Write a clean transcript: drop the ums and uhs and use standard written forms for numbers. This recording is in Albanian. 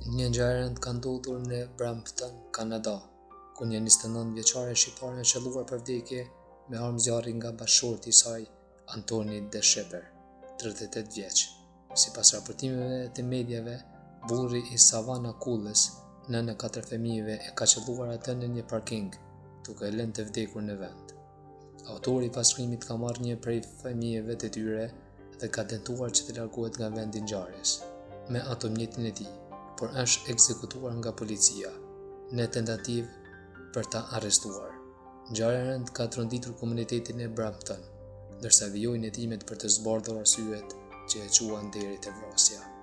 Një ngjarje e rëndë ka ndodhur në Brampton, Kanada, ku një 29 vjeçare shqiptare e qelluar për vdekje me armë zjarri nga bashkëshorti i saj, Antoni De Sheper, 38 vjeç. Sipas raportimeve të mediave, burri i Savannah Kulles, nën e 4 fëmijëve, e ka qelluar atë në një parking, duke e lënë të vdekur në vend. Autori i paskrimit ka marrë një prej fëmijëve të tyre dhe ka tentuar që të largohet nga vendi i ngjarjes me automjetin e tij, por është ekzekutuar nga policia në tentativë për ta arrestuar. Ngjarja e rëndë ka tronditur komunitetin e Brampton, ndërsa vijojnë hetimet për të zbardhur arsyet që e quan deri te vrasja.